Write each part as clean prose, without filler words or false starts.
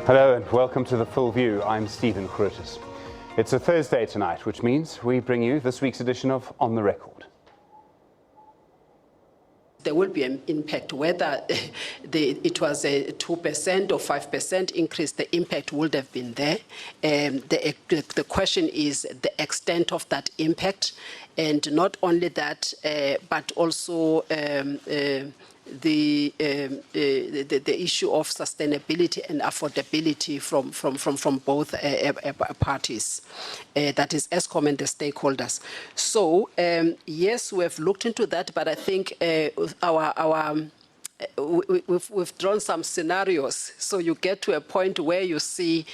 Hello and welcome to The Full View. I'm Stephen Krutis. It's a Thursday tonight, which means we bring you this week's edition of On the Record. There will be an impact, whether it was a 2% or 5% increase, the impact would have been there. The question is the extent of that impact, and not only that, but also the issue of sustainability and affordability from both parties, that is Eskom and the stakeholders. So yes, we have looked into that, but I think we've drawn some scenarios, so you get to a point where you see,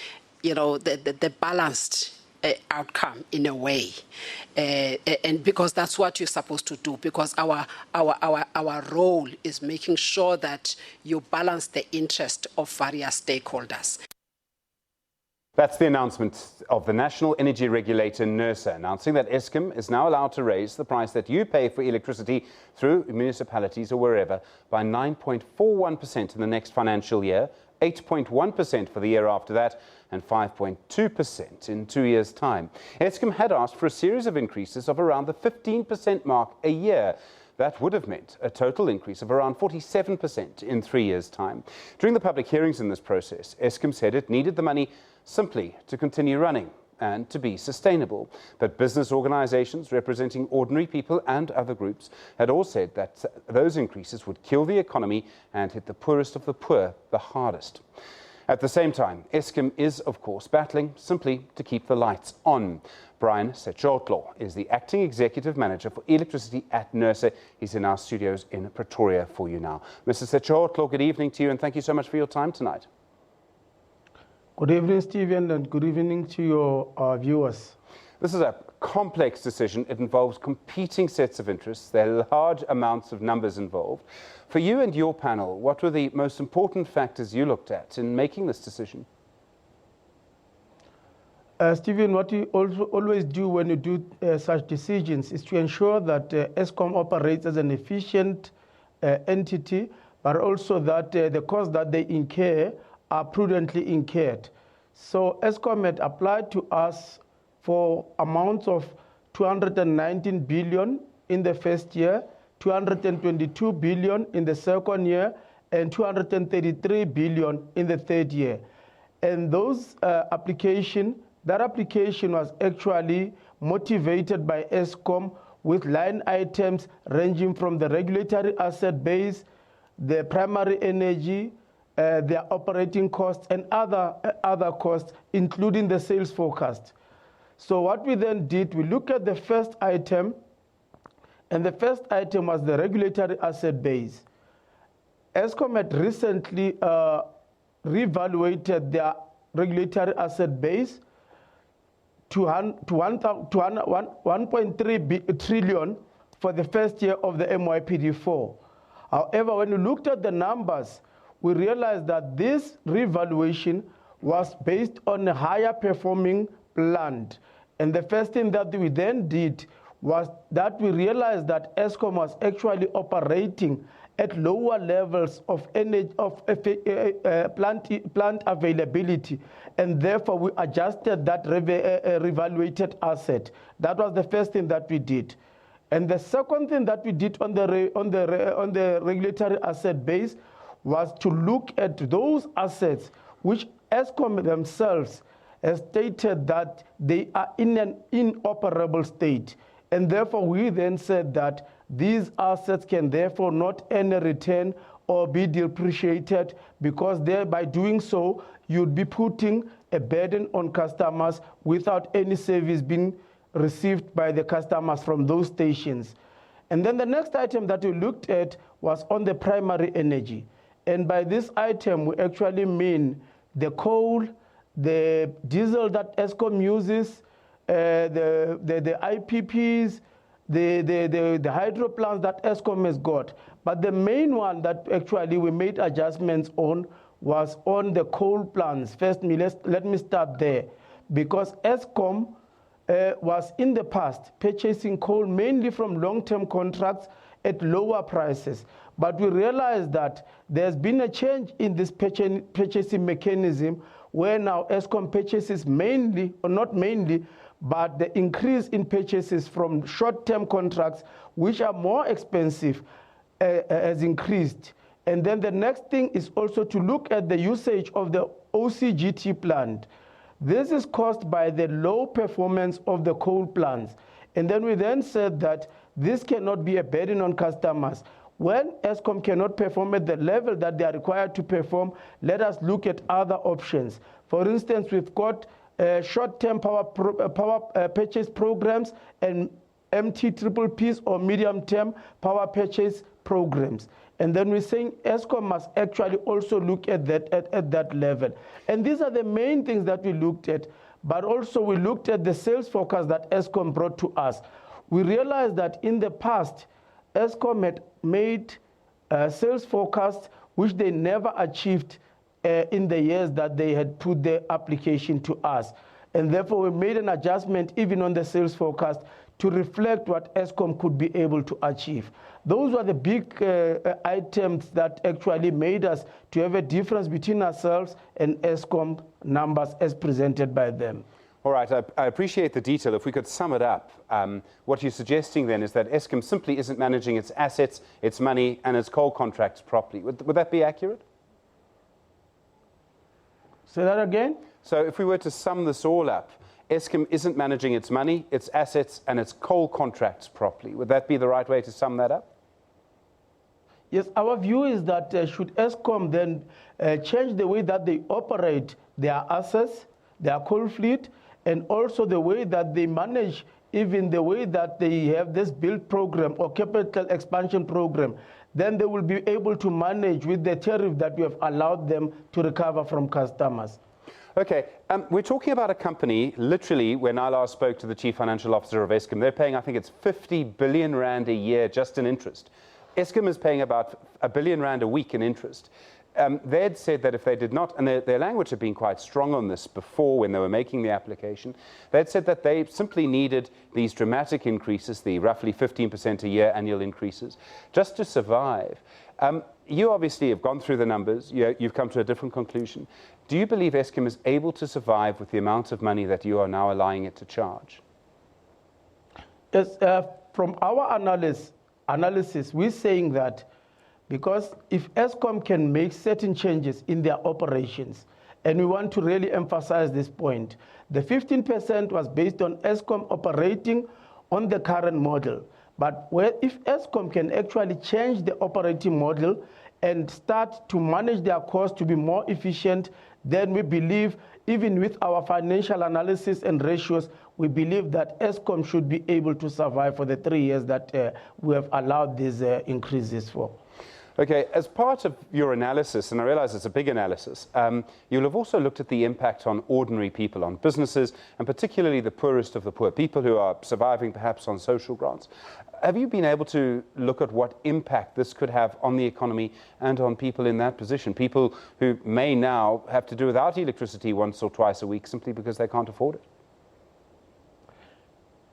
the balanced outcome in a way, and because that's what you're supposed to do, because our role is making sure that you balance the interest of various stakeholders. That's the announcement of the National Energy Regulator NERSA, announcing that Eskom is now allowed to raise the price that you pay for electricity through municipalities or wherever by 9.41% in the next financial year, 8.1% for the year after that, and 5.2% in 2 years' time. Eskom had asked for a series of increases of around the 15% mark a year. That would have meant a total increase of around 47% in 3 years' time. During the public hearings in this process, Eskom said it needed the money simply to continue running and to be sustainable. But business organizations representing ordinary people and other groups had all said that those increases would kill the economy and hit the poorest of the poor the hardest. At the same time, Eskom is, of course, battling simply to keep the lights on. Sechotlho is the Acting Executive Manager for Electricity at NERSA. He's in our studios in Pretoria for you now. Mr. Sechotlho, good evening to you, and thank you so much for your time tonight. Good evening, Stephen, and good evening to your viewers. This is a complex decision. It involves competing sets of interests. There are large amounts of numbers involved. For you and your panel, what were the most important factors you looked at in making this decision? Stephen, what you always do when you do such decisions is to ensure that Eskom operates as an efficient entity, but also that the costs that they incur are prudently incurred. So Eskom had applied to us for amounts of 219 billion in the first year, 222 billion in the second year, and 233 billion in the third year. And that application was actually motivated by Eskom with line items ranging from the regulatory asset base, the primary energy, their operating costs, and other costs, including the sales forecast. So what we then did, we looked at the first item, and the first item was the regulatory asset base. Eskom had recently reevaluated their regulatory asset base to 1.3 trillion for the first year of the MYPD4. However, when we looked at the numbers, we realized that this revaluation was based on a higher performing plant. And the first thing that we then did was that we realized that Eskom was actually operating at lower levels of energy, plant availability, and therefore we adjusted that revaluated asset. That was the first thing that we did. And the second thing that we did on the regulatory asset base was to look at those assets which Eskom themselves has stated that they are in an inoperable state. And therefore, we then said that these assets can therefore not earn a return or be depreciated, because by doing so, you'd be putting a burden on customers without any service being received by the customers from those stations. And then the next item that we looked at was on the primary energy. And by this item, we actually mean the coal, the diesel that Eskom uses, the IPPs, the hydro plants that Eskom has got. But the main one that actually we made adjustments on was on the coal plants. First, let me start there, because Eskom was in the past purchasing coal mainly from long-term contracts at lower prices. But we realize that there's been a change in this purchasing mechanism where now Eskom purchases mainly, or not mainly, but the increase in purchases from short-term contracts, which are more expensive, has increased. And then the next thing is also to look at the usage of the OCGT plant. This is caused by the low performance of the coal plants. And then we then said that this cannot be a burden on customers. When Eskom cannot perform at the level that they are required to perform, let us look at other options. For instance, we've got short-term power purchase programs and MTPPs or medium-term power purchase programs. And then we're saying Eskom must actually also look at that at that level. And these are the main things that we looked at, but also we looked at the sales forecast that Eskom brought to us. We realized that in the past, Eskom had made sales forecasts which they never achieved in the years that they had put their application to us. And therefore, we made an adjustment even on the sales forecast to reflect what Eskom could be able to achieve. Those were the big items that actually made us to have a difference between ourselves and Eskom numbers as presented by them. All right, I appreciate the detail. If we could sum it up, what you're suggesting then is that Eskom simply isn't managing its assets, its money, and its coal contracts properly. Would that be accurate? Say that again? So if we were to sum this all up, Eskom isn't managing its money, its assets, and its coal contracts properly. Would that be the right way to sum that up? Yes, our view is that should Eskom then change the way that they operate their assets, their coal fleet, and also the way that they manage, even the way that they have this build program or capital expansion program, then they will be able to manage with the tariff that we have allowed them to recover from customers. Okay, we're talking about a company, literally, when I last spoke to the Chief Financial Officer of Eskom, they're paying, I think it's 50 billion rand a year just in interest. Eskom is paying about R1 billion a week in interest. They had said that if they did not, and their language had been quite strong on this before when they were making the application, they had said that they simply needed these dramatic increases, the roughly 15% a year annual increases, just to survive. You obviously have gone through the numbers, you've come to a different conclusion. Do you believe Eskom is able to survive with the amount of money that you are now allowing it to charge? Yes, from our analysis, we're saying that because if Eskom can make certain changes in their operations, and we want to really emphasize this point, the 15% was based on Eskom operating on the current model. But if Eskom can actually change the operating model and start to manage their costs to be more efficient, then we believe, even with our financial analysis and ratios, we believe that Eskom should be able to survive for the 3 years that we have allowed these increases for. Okay, as part of your analysis, and I realize it's a big analysis, you'll have also looked at the impact on ordinary people, on businesses, and particularly the poorest of the poor, people who are surviving perhaps on social grants. Have you been able to look at what impact this could have on the economy and on people in that position, people who may now have to do without electricity once or twice a week simply because they can't afford it?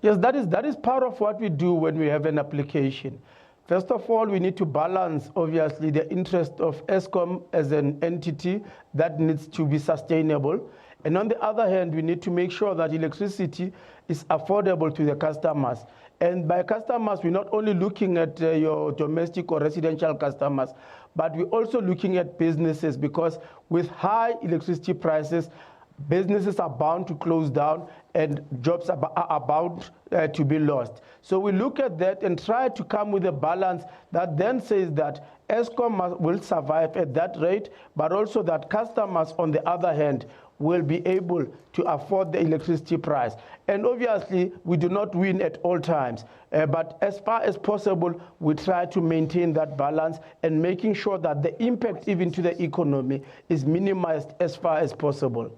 Yes, that is part of what we do when we have an application. First of all, we need to balance, obviously, the interest of Eskom as an entity that needs to be sustainable. And on the other hand, we need to make sure that electricity is affordable to the customers. And by customers, we're not only looking at your domestic or residential customers, but we're also looking at businesses, because with high electricity prices, businesses are bound to close down and jobs are bound to be lost. So we look at that and try to come with a balance that then says that Eskom will survive at that rate, but also that customers, on the other hand, will be able to afford the electricity price. And obviously, we do not win at all times, but as far as possible, we try to maintain that balance and making sure that the impact even to the economy is minimized as far as possible.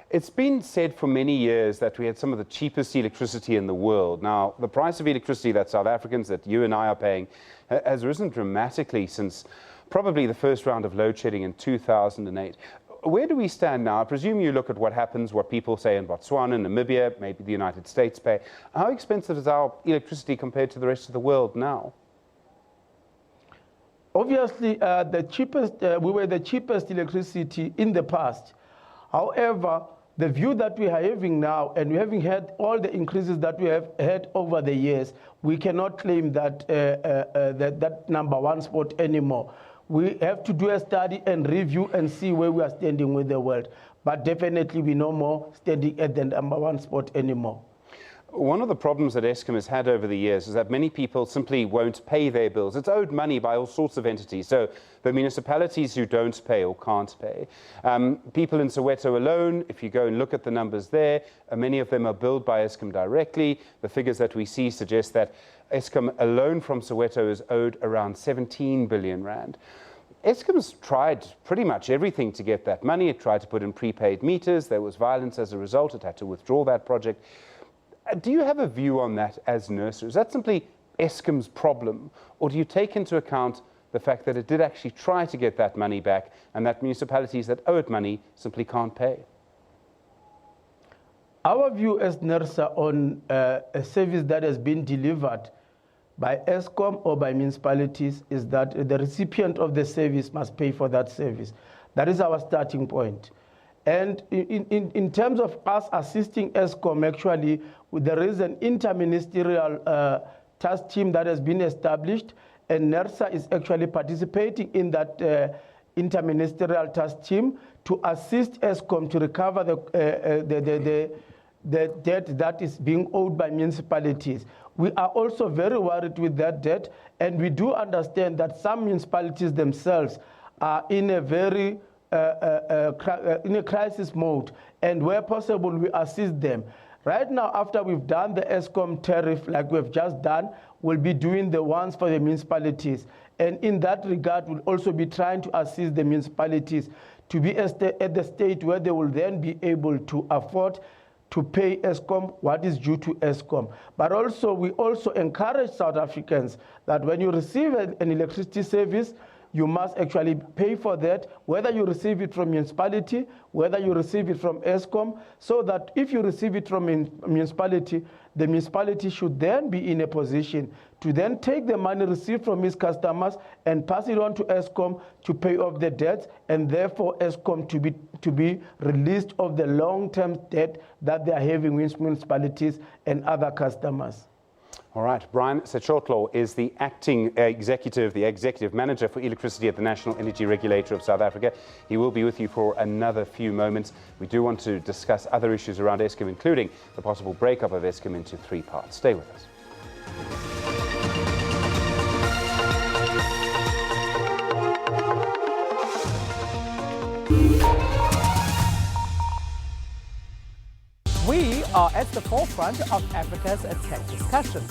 It's been said for many years that we had some of the cheapest electricity in the world. Now, the price of electricity that South Africans, that you and I are paying, has risen dramatically since probably the first round of load shedding in 2008. Where do we stand now? I presume you look at what happens, what people say in Botswana, Namibia, maybe the United States pay. How expensive is our electricity compared to the rest of the world now? Obviously, we were the cheapest electricity in the past. However, the view that we are having now, and we having had all the increases that we have had over the years, we cannot claim that that number one spot anymore. We have to do a study and review and see where we are standing with the world. But definitely we're no more standing at the number one spot anymore. One of the problems that Eskom has had over the years is that many people simply won't pay their bills. It's owed money by all sorts of entities. So the municipalities who don't pay or can't pay. People in Soweto alone, if you go and look at the numbers there, many of them are billed by Eskom directly. The figures that we see suggest that Eskom alone from Soweto is owed around 17 billion rand. Eskom's tried pretty much everything to get that money. It tried to put in prepaid meters. There was violence as a result. It had to withdraw that project. Do you have a view on that as NERSA? Is that simply Eskom's problem? Or do you take into account the fact that it did actually try to get that money back and that municipalities that owe it money simply can't pay? Our view as NERSA on a service that has been delivered by Eskom or by municipalities is that the recipient of the service must pay for that service. That is our starting point. And in terms of us assisting Eskom, actually, there is an interministerial task team that has been established, and NERSA is actually participating in that interministerial task team to assist Eskom to recover the debt that is being owed by municipalities. We are also very worried with that debt, and we do understand that some municipalities themselves are in a very in a crisis mode, and where possible, we assist them. Right now, after we've done the Eskom tariff, like we've just done, we'll be doing the ones for the municipalities. And in that regard, we'll also be trying to assist the municipalities to be at the state where they will then be able to afford to pay Eskom what is due to Eskom. But also, we also encourage South Africans that when you receive an electricity service, you must actually pay for that, whether you receive it from municipality, whether you receive it from Eskom, so that if you receive it from municipality, the municipality should then be in a position to then take the money received from its customers and pass it on to Eskom to pay off the debts, and therefore Eskom to be released of the long-term debt that they are having with municipalities and other customers. All right, Brian Sechotlho is the acting executive manager for electricity at the National Energy Regulator of South Africa. He will be with you for another few moments. We do want to discuss other issues around Eskom, including the possible breakup of Eskom into 3 parts. Stay with us. We are at the forefront of Africa's tech discussion.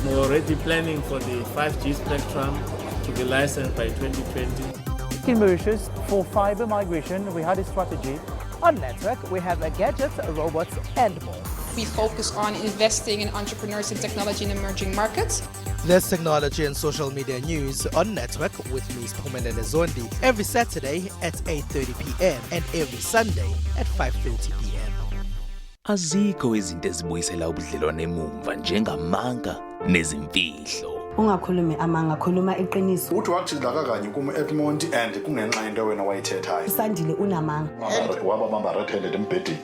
We're already planning for the 5G spectrum to be licensed by 2020. In Mauritius, for fiber migration, we had a strategy. On network, we have gadgets, robots, and more. We focus on investing in entrepreneurs and technology in emerging markets. There's technology and social media news on Network with Ms. Pumelele Zondi every Saturday at 8:30 p.m. and every Sunday at 5:30 p.m. Azikho izinto ezibuyisela ubudlelwane emumva njengamanga nezimfihlo. Ungakhulumi amanga, khuluma iqiniso. Uthi wathi kanye kuma-Edmond and kungenxa into wena wayithethayo. Usandile unamanga. Wababamba red-handed embhedeni.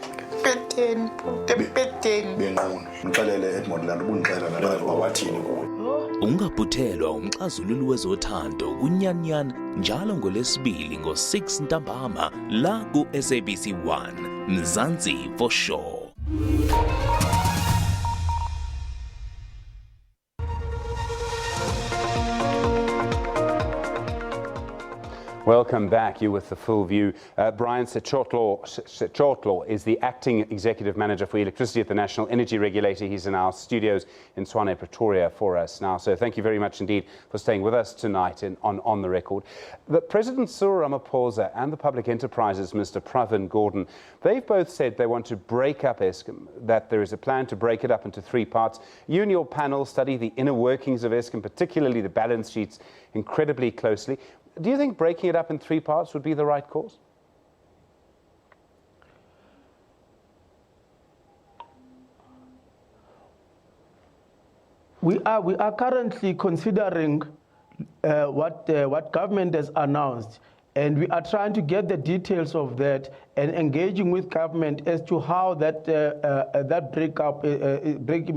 Benqunu. Ngixelele Edmond lanto ubundixela nalento wawathini kuwe. Ungaphuthelwa umxazululi wezothando kunyanyana njalo ngoLwesibili ngo-6 ntambama la ku SABC 1 Mzansi for sure. Welcome back. You with the full view. Brian Sechotlho is the acting executive manager for electricity at the National Energy Regulator. He's in our studios in Tshwane, Pretoria for us now. So thank you very much indeed for staying with us tonight on the record. The President Cyril Ramaphosa and the Public Enterprises Minister Pravin Gordhan, they've both said they want to break up Eskom, that there is a plan to break it up into 3 parts. You and your panel study the inner workings of Eskom, particularly the balance sheets, incredibly closely. Do you think breaking it up in 3 parts would be the right course? We are currently considering what government has announced, and we are trying to get the details of that and engaging with government as to how that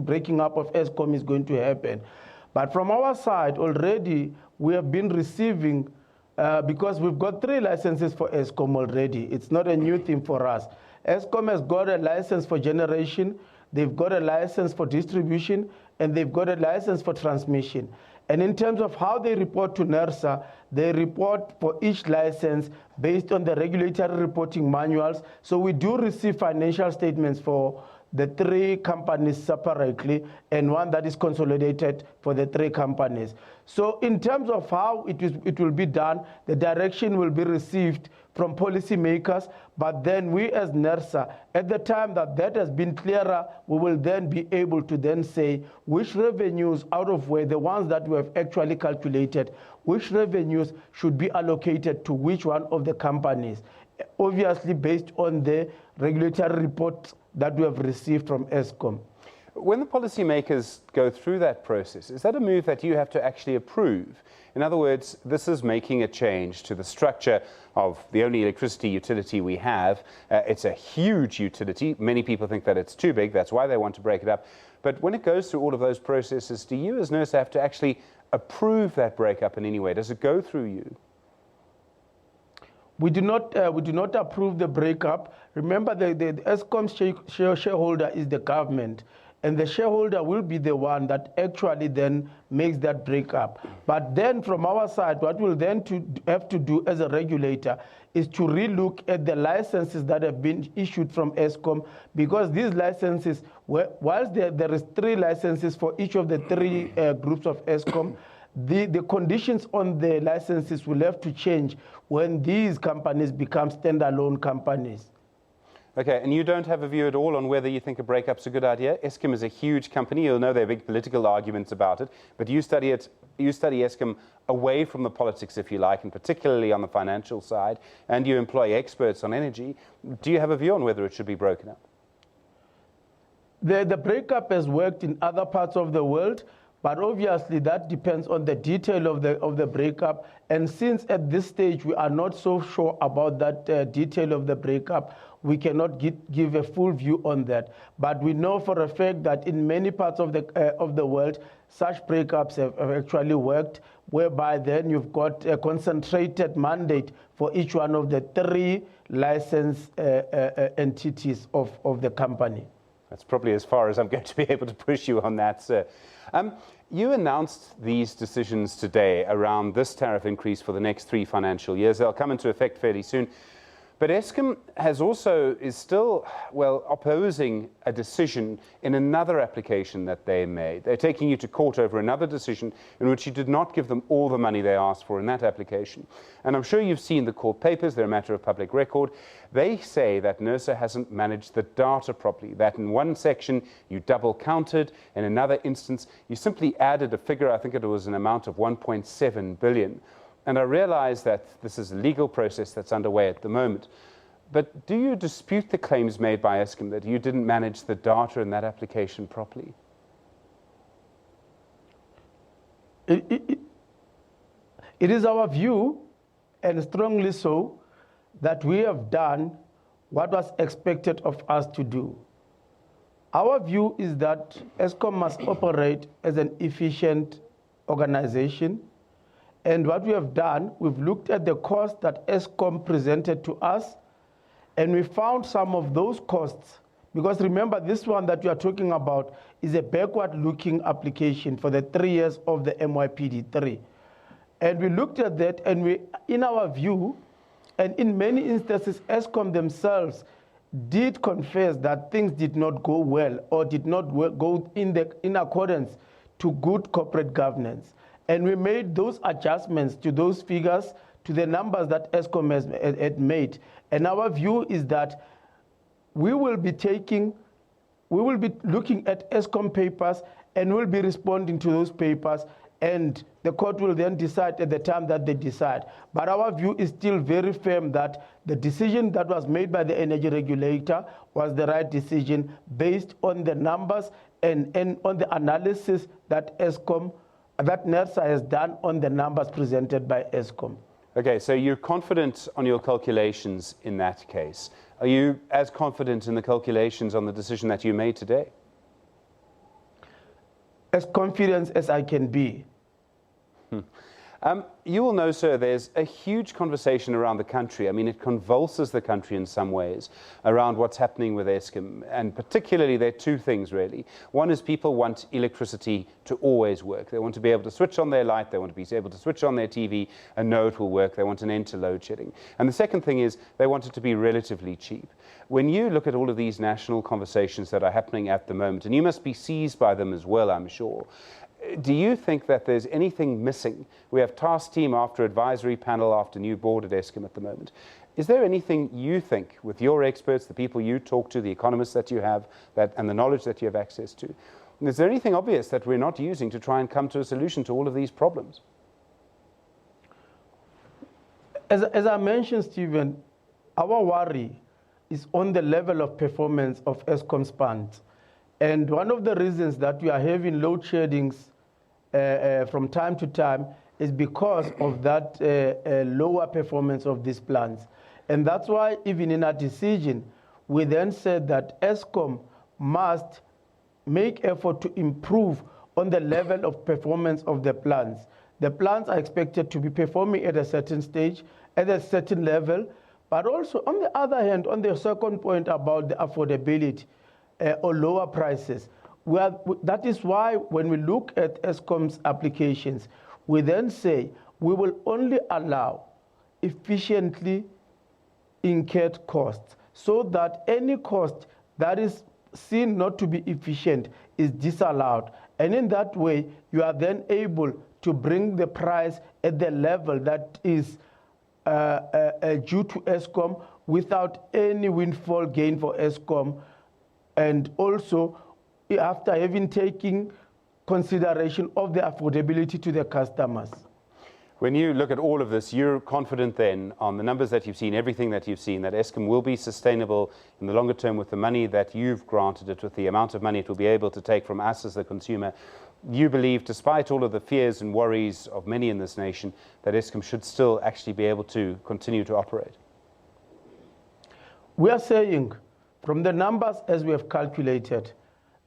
breaking up of Eskom is going to happen. But from our side already, we have been receiving, because we've got 3 licenses for Eskom already. It's not a new thing for us. Eskom has got a license for generation, they've got a license for distribution, and they've got a license for transmission. And in terms of how they report to NERSA, they report for each license based on the regulatory reporting manuals. So we do receive financial statements for the 3 companies separately and one that is consolidated for the 3 companies. So in terms of how it will be done, the direction will be received from policymakers, but then we as NERSA, at the time that has been clearer, we will then be able to then say which revenues out of where, the ones that we have actually calculated, which revenues should be allocated to which one of the companies, obviously based on the regulatory reports that we have received from Eskom. When the policymakers go through that process, is that a move that you have to actually approve? In other words, this is making a change to the structure of the only electricity utility we have. It's a huge utility. Many people think that it's too big. That's why they want to break it up. But when it goes through all of those processes, do you as NERSA have to actually approve that breakup in any way? Does it go through you? We do not approve the breakup. Remember, the Eskom shareholder is the government, and the shareholder will be the one that actually then makes that breakup. But then from our side, what we'll then have to do as a regulator is to relook at the licenses that have been issued from Eskom, because these licenses, whilst there is 3 licenses for each of the 3 groups of Eskom, the conditions on the licenses will have to change when these companies become standalone companies. Okay, and you don't have a view at all on whether you think a breakup's a good idea? Eskom is a huge company. You'll know there are big political arguments about it, but you study Eskom away from the politics, if you like, and particularly on the financial side, and you employ experts on energy. Do you have a view on whether it should be broken up? The breakup has worked in other parts of the world, but obviously that depends on the detail of the breakup. And since at this stage we are not so sure about that detail of the breakup, we cannot give a full view on that. But we know for a fact that in many parts of the world, such breakups have actually worked, whereby then you've got a concentrated mandate for each one of the 3 licensed entities of the company. That's probably as far as I'm going to be able to push you on that, sir. You announced these decisions today around this tariff increase for the next 3 financial years. They'll come into effect fairly soon. But Eskom is still, opposing a decision in another application that they made. They're taking you to court over another decision in which you did not give them all the money they asked for in that application. And I'm sure you've seen the court papers. They're a matter of public record. They say that NERSA hasn't managed the data properly, that in one section you double counted, in another instance you simply added a figure, I think it was an amount of 1.7 billion. And I realize that this is a legal process that's underway at the moment. But do you dispute the claims made by Eskom that you didn't manage the data in that application properly? It is our view, and strongly so, that we have done what was expected of us to do. Our view is that Eskom must operate as an efficient organization. And what we have done, we've looked at the costs that Eskom presented to us, and we found some of those costs, because remember, this one that we are talking about is a backward-looking application for the 3 years of the MYPD3. And we looked at that, and we, in our view, and in many instances, Eskom themselves did confess that things did not go well or did not go in accordance to good corporate governance. And we made those adjustments to those figures, to the numbers that Eskom had made. And our view is that we will be looking at Eskom papers, and we'll be responding to those papers, and the court will then decide at the time that they decide. But our view is still very firm that the decision that was made by the energy regulator was the right decision based on the numbers and on the analysis that Eskom that NERSA has done on the numbers presented by Eskom. Okay, so you're confident on your calculations in that case. Are you as confident in the calculations on the decision that you made today? As confident as I can be. You will know, sir, there's a huge conversation around the country. I mean, it convulses the country in some ways around what's happening with Eskom. And particularly, there are two things, really. One is people want electricity to always work. They want to be able to switch on their light. They want to be able to switch on their TV and know it will work. They want an end to load shedding. And the second thing is they want it to be relatively cheap. When you look at all of these national conversations that are happening at the moment, and you must be seized by them as well, I'm sure, do you think that there's anything missing? We have task team after advisory panel after new board at Eskom at the moment. Is there anything you think, with your experts, the people you talk to, the economists that you have, and the knowledge that you have access to, is there anything obvious that we're not using to try and come to a solution to all of these problems? As I mentioned, Stephen, our worry is on the level of performance of Eskom's plants. And one of the reasons that we are having load sheddings from time to time is because of that lower performance of these plants. And that's why even in our decision, we then said that Eskom must make effort to improve on the level of performance of the plants. The plants are expected to be performing at a certain stage, at a certain level, but also on the other hand, on the second point about the affordability, or lower prices. That is why when we look at Eskom's applications, we then say we will only allow efficiently incurred costs so that any cost that is seen not to be efficient is disallowed. And in that way, you are then able to bring the price at the level that is due to Eskom without any windfall gain for Eskom, and also after having taken consideration of the affordability to the customers. When you look at all of this, you're confident then on the numbers that you've seen, everything that you've seen, that Eskom will be sustainable in the longer term with the money that you've granted it, with the amount of money it will be able to take from us as the consumer. You believe, despite all of the fears and worries of many in this nation, that Eskom should still actually be able to continue to operate? We are saying, from the numbers as we have calculated,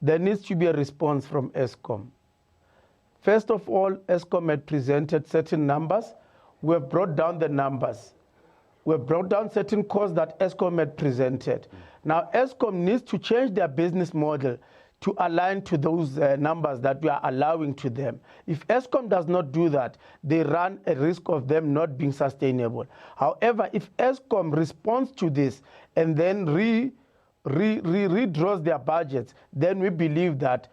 there needs to be a response from Eskom. First of all, Eskom had presented certain numbers. We have brought down the numbers. We have brought down certain costs that Eskom had presented. Now, Eskom needs to change their business model to align to those numbers that we are allowing to them. If Eskom does not do that, they run a risk of them not being sustainable. However, if Eskom responds to this and then redraws their budgets, then we believe that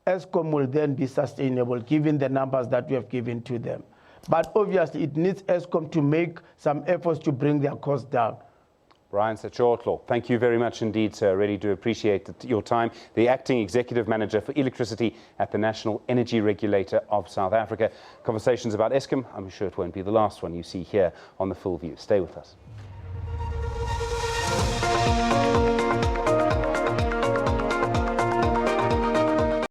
Eskom will then be sustainable given the numbers that we have given to them. But obviously, it needs Eskom to make some efforts to bring their costs down. Brian Sechotlho, thank you very much indeed, sir. I really do appreciate your time. The Acting Executive Manager for Electricity at the National Energy Regulator of South Africa. Conversations about Eskom, I'm sure it won't be the last one you see here on The Full View. Stay with us.